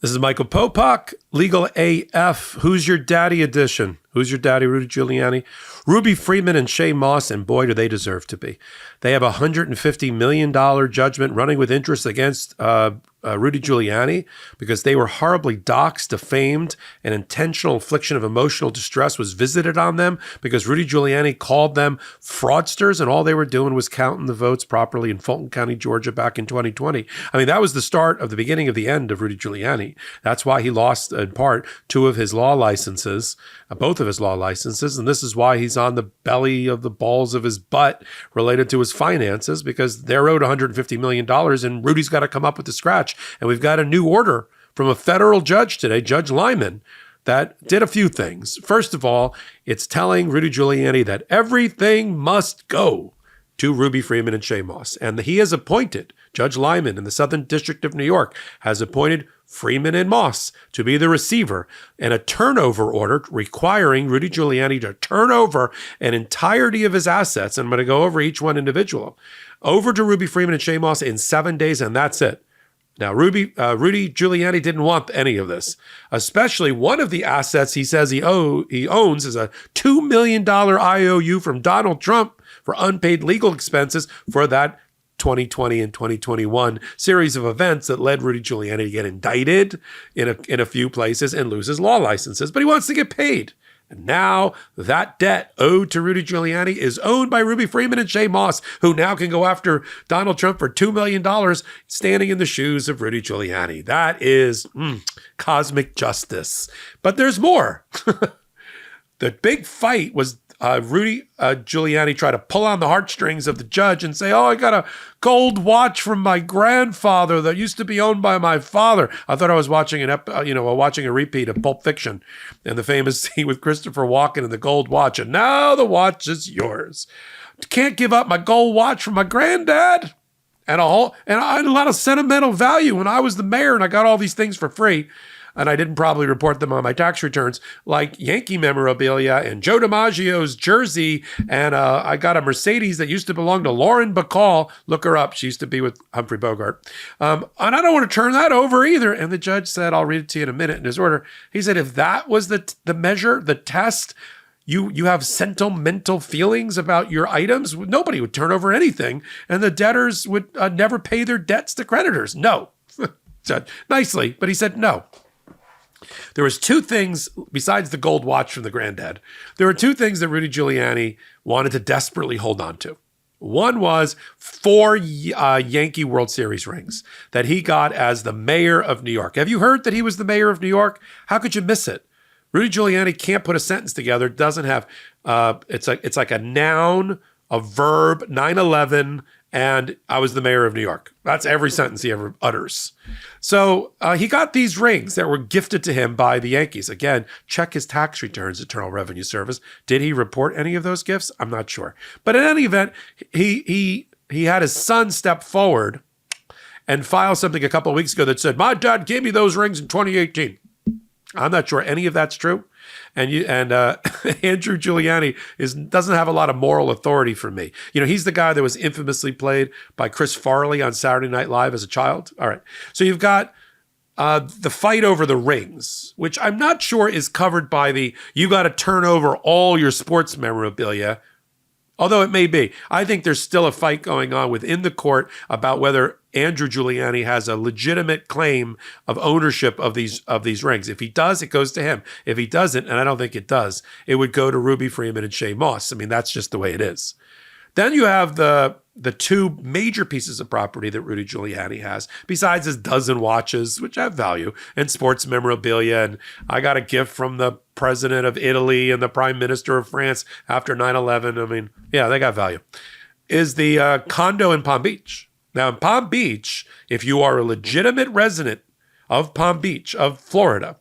This is Michael Popak, Legal AF. Who's your daddy edition? Who's your daddy, Rudy Giuliani? Ruby Freeman and Shay Moss, and boy, do they deserve to be. They have a $150 million judgment running with interest against Rudy Giuliani because they were horribly doxxed, defamed, and intentional infliction of emotional distress was visited on them because Rudy Giuliani called them fraudsters, and all they were doing was counting the votes properly in Fulton County, Georgia back in 2020. I mean, that was the start of the beginning of the end of Rudy Giuliani. That's why he lost, in part, two of his law licenses, both of his law licenses, and this is why he's on the belly of the balls of his butt related to his finances, because they're owed $150 million, and Rudy's got to come up with the scratch. And we've got a new order from a federal judge today, Judge Liman, that did a few things. First of all, it's telling Rudy Giuliani that everything must go to Ruby Freeman and Shay Moss. And he has appointed, Judge Liman in the Southern District of New York has appointed Freeman and Moss to be the receiver, and a turnover order requiring Rudy Giuliani to turn over an entirety of his assets, and I'm going to go over each one individual, over to Ruby Freeman and Shay Moss in 7 days, and that's it. Now, Rudy Giuliani didn't want any of this, especially one of the assets he says he owns is a $2 million IOU from Donald Trump for unpaid legal expenses for that 2020 and 2021 series of events that led Rudy Giuliani to get indicted in a few places and lose his law licenses. But he wants to get paid. And now that debt owed to Rudy Giuliani is owned by Ruby Freeman and Shay Moss, who now can go after Donald Trump for $2 million, standing in the shoes of Rudy Giuliani. That is cosmic justice. But there's more. The big fight was Rudy Giuliani tried to pull on the heartstrings of the judge and say, I got a gold watch from my grandfather that used to be owned by my father. I thought I was watching watching a repeat of Pulp Fiction and the famous scene with Christopher Walken and the gold watch. And now the watch is yours. Can't give up my gold watch from my granddad. And I had a lot of sentimental value when I was the mayor and I got all these things for free. And I didn't probably report them on my tax returns, like Yankee memorabilia and Joe DiMaggio's jersey. And I got a Mercedes that used to belong to Lauren Bacall. Look her up. She used to be with Humphrey Bogart. And I don't want to turn that over either. And the judge said, I'll read it to you in a minute in his order. He said, if that was the measure, the test, you have sentimental feelings about your items, nobody would turn over anything. And the debtors would never pay their debts to creditors. No. Nicely. But he said no. There was two things, besides the gold watch from the granddad, there were two things that Rudy Giuliani wanted to desperately hold on to. One was 4 Yankee World Series rings that he got as the mayor of New York. Have you heard that he was the mayor of New York? How could you miss it? Rudy Giuliani can't put a sentence together. It doesn't have, it's like a noun, a verb, 9/11, and I was the mayor of New York. That's every sentence he ever utters. So he got these rings that were gifted to him by the Yankees. Again, check his tax returns, Internal Revenue Service. Did he report any of those gifts? I'm not sure. But in any event, he had his son step forward and file something a couple of weeks ago that said, my dad gave me those rings in 2018. I'm not sure any of that's true. And Andrew Giuliani doesn't have a lot of moral authority for me. You know, he's the guy that was infamously played by Chris Farley on Saturday Night Live as a child. All right. So you've got the fight over the rings, which I'm not sure is covered by you got to turn over all your sports memorabilia, although it may be. I think there's still a fight going on within the court about whether Andrew Giuliani has a legitimate claim of ownership of these rings. If he does, it goes to him. If he doesn't, and I don't think it does, it would go to Ruby Freeman and Shay Moss. I mean, that's just the way it is. Then you have the two major pieces of property that Rudy Giuliani has, besides his dozen watches, which have value, and sports memorabilia. And I got a gift from the president of Italy and the prime minister of France after 9/11. I mean, yeah, they got value. Is the condo in Palm Beach. Now, in Palm Beach, if you are a legitimate resident of Palm Beach, of Florida,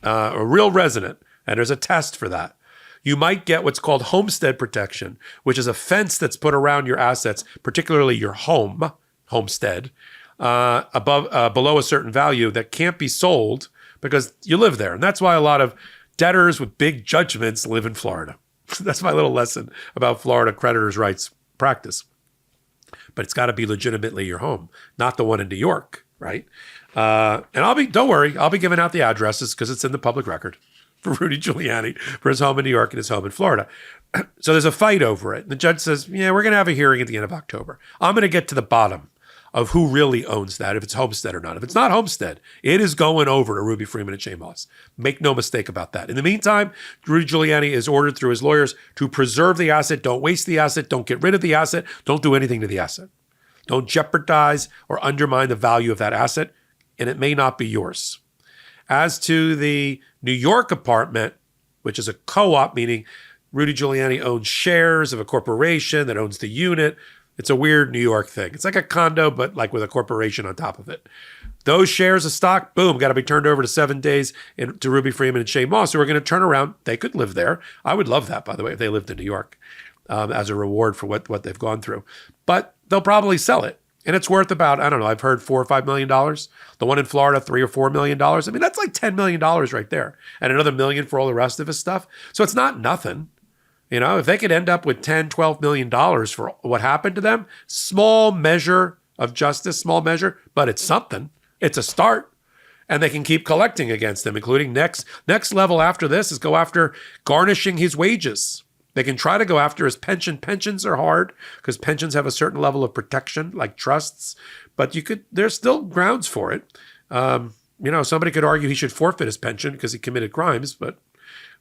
a real resident, and there's a test for that, you might get what's called homestead protection, which is a fence that's put around your assets, particularly your homestead, below a certain value that can't be sold because you live there. And that's why a lot of debtors with big judgments live in Florida. That's my little lesson about Florida creditors' rights practice. But it's got to be legitimately your home, not the one in New York, right? And don't worry, I'll be giving out the addresses because it's in the public record for Rudy Giuliani for his home in New York and his home in Florida. So there's a fight over it. The judge says, yeah, we're going to have a hearing at the end of October. I'm going to get to the bottom of who really owns that, if it's Homestead or not. If it's not Homestead, it is going over to Ruby Freeman and Shay Moss. Make no mistake about that. In the meantime, Rudy Giuliani is ordered through his lawyers to preserve the asset. Don't waste the asset. Don't get rid of the asset. Don't do anything to the asset. Don't jeopardize or undermine the value of that asset, and it may not be yours. As to the New York apartment, which is a co-op, meaning Rudy Giuliani owns shares of a corporation that owns the unit. It's a weird New York thing. It's like a condo, but like with a corporation on top of it. Those shares of stock, boom, got to be turned over to 7 days to Ruby Freeman and Shay Moss, who are going to turn around. They could live there. I would love that, by the way, if they lived in New York as a reward for what they've gone through. But they'll probably sell it. And it's worth about, I don't know, I've heard $4 or $5 million. The one in Florida, $3 or $4 million. I mean, that's like $10 million right there. And another million for all the rest of his stuff. So it's not nothing. You know, if they could end up with $10, $12 million for what happened to them, small measure of justice, small measure, but it's something. It's a start. And they can keep collecting against them, including next level after this is go after garnishing his wages. They can try to go after his pension. Pensions are hard because pensions have a certain level of protection, like trusts. But there's still grounds for it. Somebody could argue he should forfeit his pension because he committed crimes, but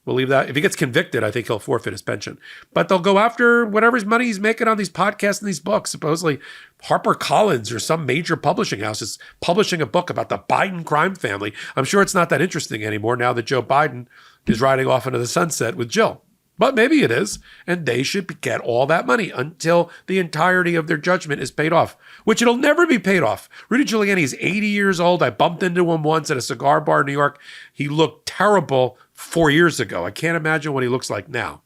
we'll leave that. If he gets convicted, I think he'll forfeit his pension. But they'll go after whatever his money he's making on these podcasts and these books. Supposedly HarperCollins or some major publishing house is publishing a book about the Biden crime family. I'm sure it's not that interesting anymore now that Joe Biden is riding off into the sunset with Jill. But maybe it is, and they should get all that money until the entirety of their judgment is paid off, which it'll never be paid off. Rudy Giuliani is 80 years old. I bumped into him once at a cigar bar in New York. He looked terrible 4 years ago. I can't imagine what he looks like now.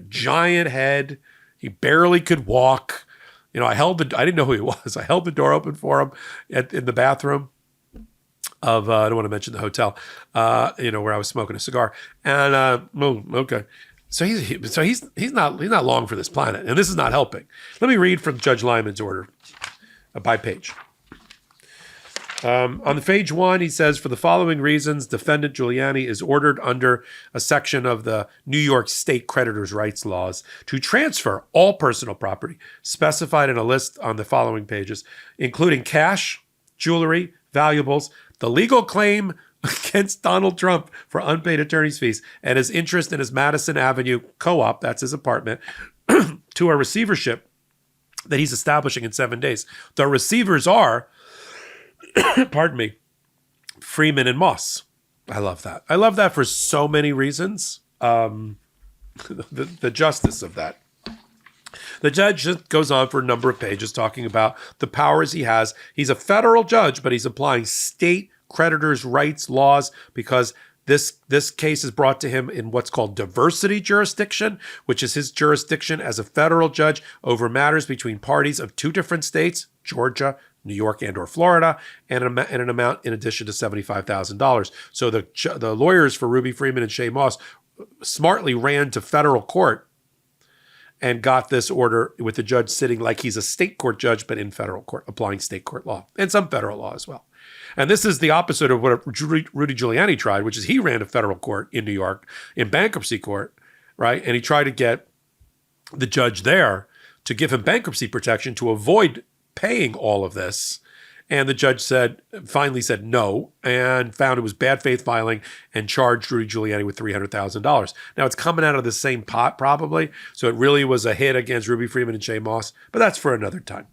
Giant head. He barely could walk. I didn't know who he was. I held the door open for him in the bathroom of, I don't want to mention the hotel, where I was smoking a cigar. And, okay. So he's not long for this planet, and this is not helping. Let me read from Judge Liman's order by page. On the page 1, he says, for the following reasons, defendant Giuliani is ordered under a section of the New York State Creditors' Rights Laws to transfer all personal property specified in a list on the following pages, including cash, jewelry, valuables, the legal claim against Donald Trump for unpaid attorney's fees and his interest in his Madison Avenue co-op, that's his apartment, to a receivership that he's establishing in 7 days. The receivers are, Freeman and Moss. I love that. I love that for so many reasons. The justice of that. The judge just goes on for a number of pages talking about the powers he has. He's a federal judge, but he's applying state creditors' rights laws because this case is brought to him in what's called diversity jurisdiction, which is his jurisdiction as a federal judge over matters between parties of 2 different states, Georgia, New York, and or Florida, and an amount in addition to $75,000. So the lawyers for Ruby Freeman and Shay Moss smartly ran to federal court and got this order with the judge sitting like he's a state court judge, but in federal court, applying state court law and some federal law as well. And this is the opposite of what Rudy Giuliani tried, which is he ran to federal court in New York, in bankruptcy court, right? And he tried to get the judge there to give him bankruptcy protection to avoid paying all of this. And the judge finally said no and found it was bad faith filing and charged Rudy Giuliani with $300,000. Now, it's coming out of the same pot probably, so it really was a hit against Ruby Freeman and Shay Moss, but that's for another time.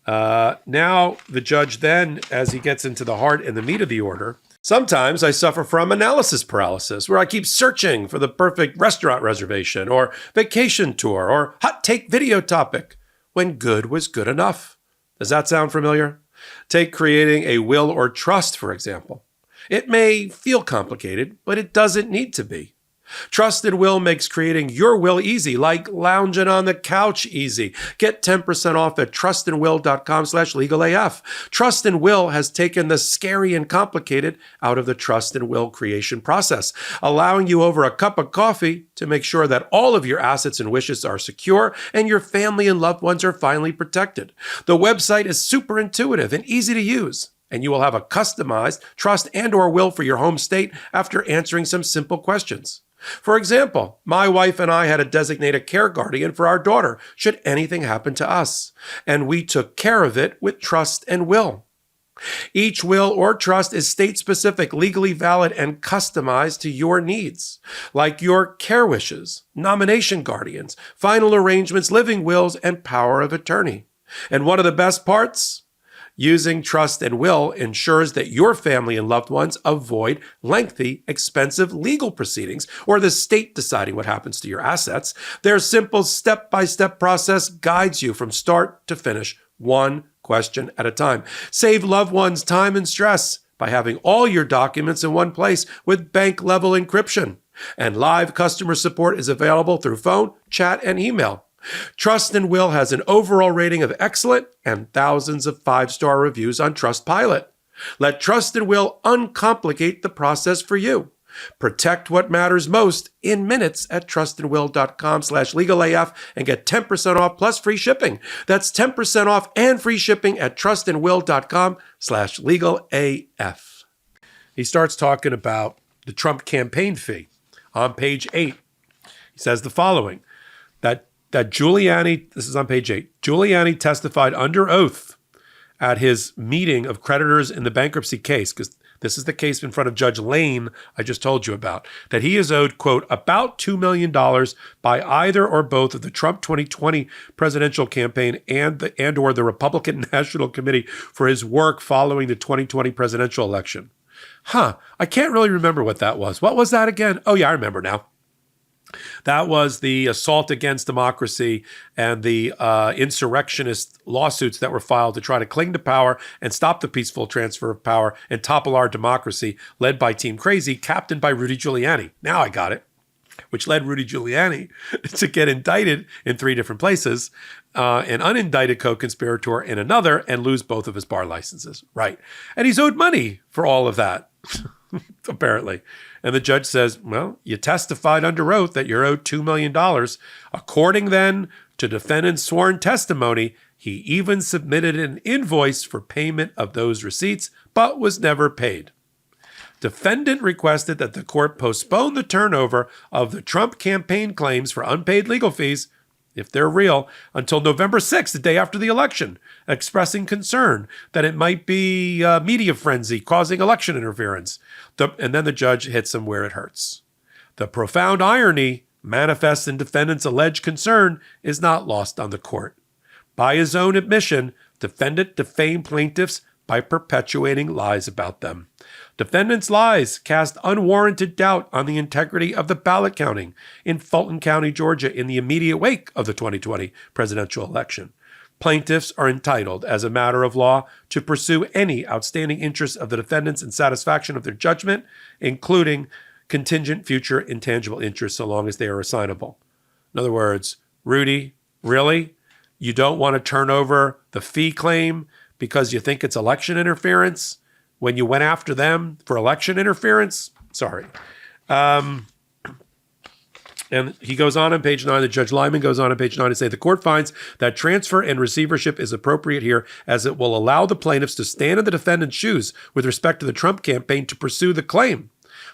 Now, the judge then, as he gets into the heart and the meat of the order, sometimes I suffer from analysis paralysis, where I keep searching for the perfect restaurant reservation or vacation tour or hot take video topic when good was good enough. Does that sound familiar? Take creating a will or trust, for example. It may feel complicated, but it doesn't need to be. Trust and Will makes creating your will easy, like lounging on the couch easy. Get 10% off at trustandwill.com/legalaf. Trust and Will has taken the scary and complicated out of the trust and will creation process, allowing you over a cup of coffee to make sure that all of your assets and wishes are secure and your family and loved ones are finally protected. The website is super intuitive and easy to use. and you will have a customized trust and or will for your home state after answering some simple questions. For example, my wife and I had to designate a care guardian for our daughter should anything happen to us, and we took care of it with trust and will. Each will or trust is state-specific, legally valid, and customized to your needs, like your care wishes, nomination guardians, final arrangements, living wills, and power of attorney. And one of the best parts? Using trust and will ensures that your family and loved ones avoid lengthy, expensive legal proceedings or the state deciding what happens to your assets. Their simple step-by-step process guides you from start to finish, one question at a time. Save loved ones time and stress by having all your documents in one place with bank-level encryption. And live customer support is available through phone, chat, and email. Trust and Will has an overall rating of excellent and thousands of 5-star reviews on Trustpilot. Let Trust and Will uncomplicate the process for you. Protect what matters most in minutes at trustandwill.com/legalaf and get 10% off plus free shipping. That's 10% off and free shipping at trustandwill.com/legalaf. He starts talking about the Trump campaign fee on page 8. He says the following, that Giuliani, this is on page 8, Giuliani testified under oath at his meeting of creditors in the bankruptcy case, because this is the case in front of Judge Lane I just told you about, that he is owed, quote, about $2 million by either or both of the Trump 2020 presidential campaign and or the Republican National Committee for his work following the 2020 presidential election. I can't really remember what that was. What was that again? Oh, yeah, I remember now. That was the assault against democracy and the insurrectionist lawsuits that were filed to try to cling to power and stop the peaceful transfer of power and topple our democracy, led by Team Crazy, captained by Rudy Giuliani. Now I got it. Which led Rudy Giuliani to get indicted in 3 different places, an unindicted co-conspirator in another, and lose both of his bar licenses. Right. And he's owed money for all of that, apparently. And the judge says, well, you testified under oath that you're owed $2 million. According then to defendant's sworn testimony, he even submitted an invoice for payment of those receipts, but was never paid. Defendant requested that the court postpone the turnover of the Trump campaign claims for unpaid legal fees, if they're real, until November 6th, the day after the election, expressing concern that it might be a media frenzy causing election interference. And then the judge hits him where it hurts. The profound irony manifest in defendant's alleged concern is not lost on the court. By his own admission, defendant defamed plaintiffs by perpetuating lies about them. Defendant's lies cast unwarranted doubt on the integrity of the ballot counting in Fulton County, Georgia, in the immediate wake of the 2020 presidential election. Plaintiffs are entitled, as a matter of law, to pursue any outstanding interests of the defendants in satisfaction of their judgment, including contingent future intangible interests, so long as they are assignable. In other words, Rudy, really? You don't want to turn over the fee claim because you think it's election interference when you went after them for election interference? Sorry. And he goes on page 9, the Judge Liman goes on page 9 to say, the court finds that transfer and receivership is appropriate here as it will allow the plaintiffs to stand in the defendant's shoes with respect to the Trump campaign to pursue the claim.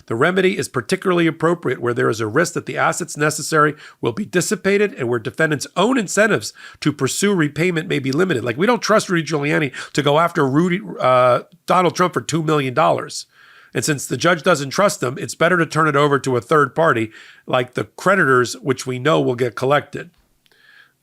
The remedy is particularly appropriate where there is a risk that the assets necessary will be dissipated and where defendants' own incentives to pursue repayment may be limited. Like, we don't trust Rudy Giuliani to go after Donald Trump for $2 million. And since the judge doesn't trust them, it's better to turn it over to a third party, like the creditors, which we know will get collected.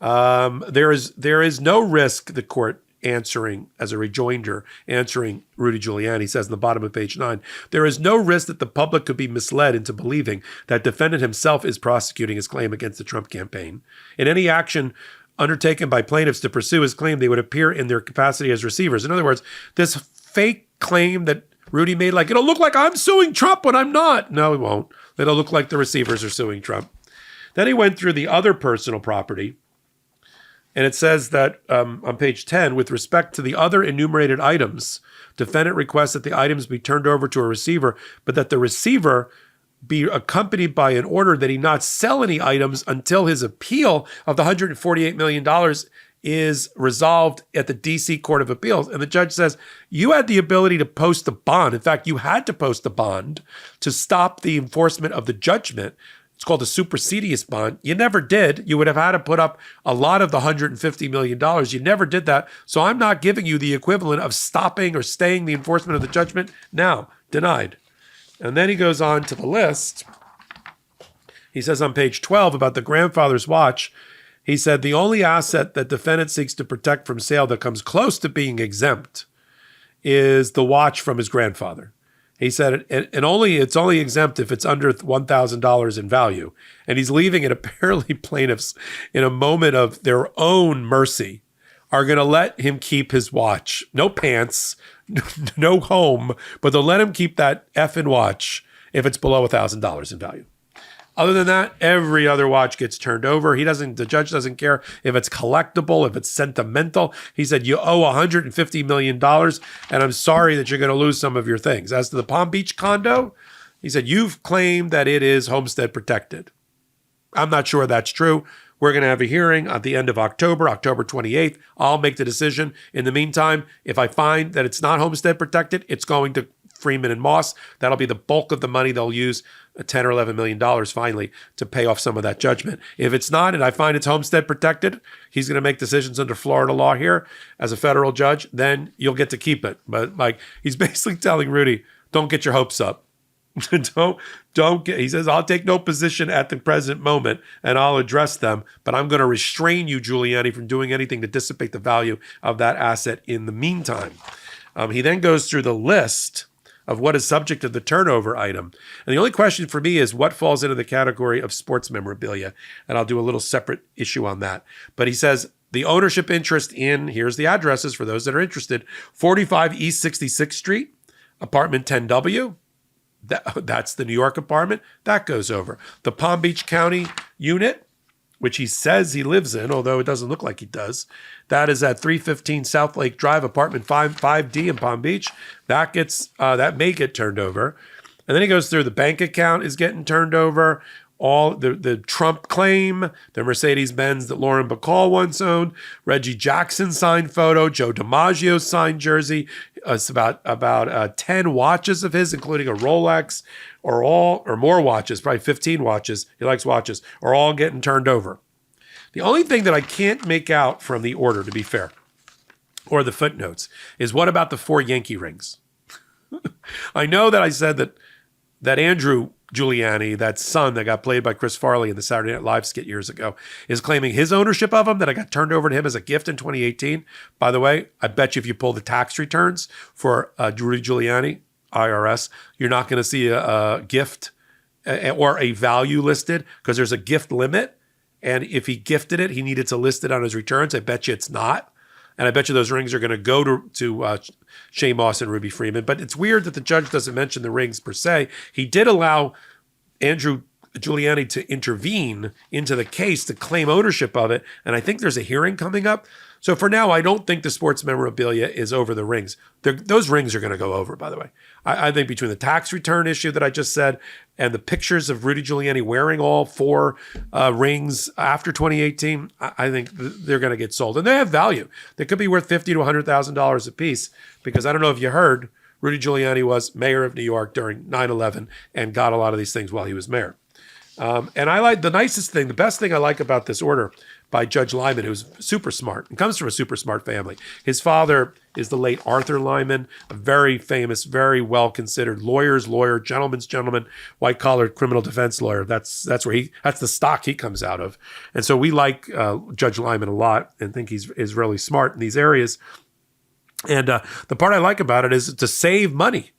There is no risk, the court answering as a rejoinder, answering Rudy Giuliani says in the bottom of page 9, there is no risk that the public could be misled into believing that defendant himself is prosecuting his claim against the Trump campaign. In any action undertaken by plaintiffs to pursue his claim, they would appear in their capacity as receivers. In other words, this fake claim that Rudy made, like, it'll look like I'm suing Trump when I'm not. No, it won't. It'll look like the receivers are suing Trump. Then he went through the other personal property, and it says that on page 10, with respect to the other enumerated items, defendant requests that the items be turned over to a receiver, but that the receiver be accompanied by an order that he not sell any items until his appeal of the $148 million is resolved at the D.C. Court of Appeals. And the judge says, you had the ability to post a bond. In fact, you had to post a bond to stop the enforcement of the judgment. It's called a supersedious bond. You never did. You would have had to put up a lot of the $150 million. You never did that. So I'm not giving you the equivalent of stopping or staying the enforcement of the judgment. Now, denied. And then he goes on to the list. He says on page 12 about the grandfather's watch, he said the only asset that defendant seeks to protect from sale that comes close to being exempt is the watch from his grandfather. He said it's only exempt if it's under $1,000 in value. And he's leaving it apparently plaintiffs in a moment of their own mercy are going to let him keep his watch. No pants, no home, but they'll let him keep that effing watch if it's below $1,000 in value. Other than that, every other watch gets turned over. The judge doesn't care if it's collectible, if it's sentimental. He said, you owe $150 million, and I'm sorry that you're going to lose some of your things. As to the Palm Beach condo, he said, you've claimed that it is homestead protected. I'm not sure that's true. We're going to have a hearing at the end of October 28th. I'll make the decision. In the meantime, if I find that it's not homestead protected, it's going to Freeman and Moss. That'll be the bulk of the money they'll use, $10 or $11 million finally, to pay off some of that judgment. If it's not, and I find it's homestead protected, he's going to make decisions under Florida law here as a federal judge, then you'll get to keep it. But like, he's basically telling Rudy, don't get your hopes up. He says, I'll take no position at the present moment and I'll address them, but I'm going to restrain you, Giuliani, from doing anything to dissipate the value of that asset in the meantime. He then goes through the list of what is subject to the turnover item. And the only question for me is what falls into the category of sports memorabilia. And I'll do a little separate issue on that. But he says the ownership interest in, here's the addresses for those that are interested, 45 East 66th Street, apartment 10W. That's the New York apartment. That goes over. The Palm Beach County unit, which he says he lives in, although it doesn't look like he does. That is at 315 South Lake Drive, apartment 5D in Palm Beach. That may get turned over. And then he goes through the bank account is getting turned over. All the Trump claim, the Mercedes-Benz that Lauren Bacall once owned, Reggie Jackson signed photo, Joe DiMaggio signed jersey. It's about 10 watches of his, including a Rolex, or more watches, probably 15 watches. He likes watches, are all getting turned over. The only thing that I can't make out from the order, to be fair, or the footnotes, is what about the 4 Yankee rings? I know that I said that Andrew Giuliani, that son that got played by Chris Farley in the Saturday Night Live skit years ago, is claiming his ownership of them, that I got turned over to him as a gift in 2018. By the way, I bet you if you pull the tax returns for Rudy Giuliani, IRS, you're not going to see a gift or a value listed because there's a gift limit. And if he gifted it, he needed to list it on his returns. I bet you it's not. And I bet you those rings are going to go to Shay Moss and Ruby Freeman. But it's weird that the judge doesn't mention the rings per se. He did allow Andrew Giuliani to intervene into the case to claim ownership of it. And I think there's a hearing coming up. So for now, I don't think the sports memorabilia is over the rings. Those rings are going to go over, by the way. I think between the tax return issue that I just said and the pictures of Rudy Giuliani wearing all 4 rings after 2018, I think they're going to get sold. And they have value. They could be worth $50,000 to $100,000 a piece because I don't know if you heard, Rudy Giuliani was mayor of New York during 9/11 and got a lot of these things while he was mayor. And I like the best thing I like about this order by Judge Liman, who's super smart and comes from a super smart family. His father is the late Arthur Liman, a very famous, very well-considered lawyer, gentleman's gentleman, white-collar criminal defense lawyer. That's the stock he comes out of. And so we like Judge Liman a lot and think he's really smart in these areas. And the part I like about it is to save money.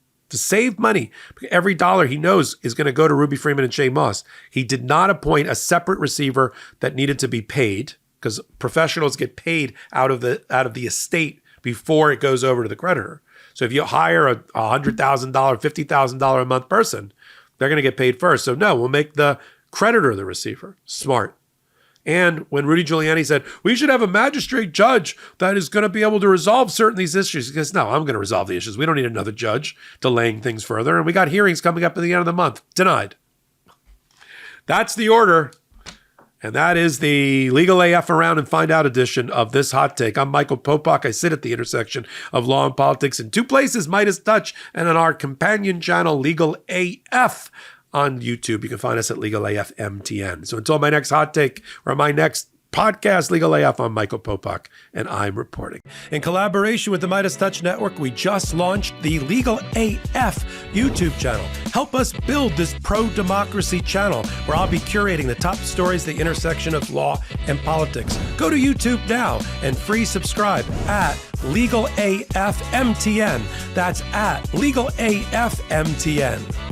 Every dollar he knows is going to go to Ruby Freeman and Shay Moss. He did not appoint a separate receiver that needed to be paid because professionals get paid out of the estate before it goes over to the creditor. So if you hire a $100,000, $50,000 a month person, they're going to get paid first. So no, we'll make the creditor the receiver. Smart. And when Rudy Giuliani said, we should have a magistrate judge that is going to be able to resolve certain these issues, he goes, no, I'm going to resolve the issues. We don't need another judge delaying things further. And we got hearings coming up at the end of the month. Denied. That's the order. And that is the Legal AF Around and Find Out edition of this hot take. I'm Michael Popak. I sit at the intersection of law and politics in two places, MeidasTouch and on our companion channel, Legal AF on YouTube. You can find us at Legal AF MTN. So until my next hot take or my next podcast, Legal AF, I'm Michael Popak, and I'm reporting. In collaboration with the MeidasTouch Network, we just launched the Legal AF YouTube channel. Help us build this pro-democracy channel where I'll be curating the top stories, the intersection of law and politics. Go to YouTube now and free subscribe at Legal AF MTN. That's at Legal AF MTN.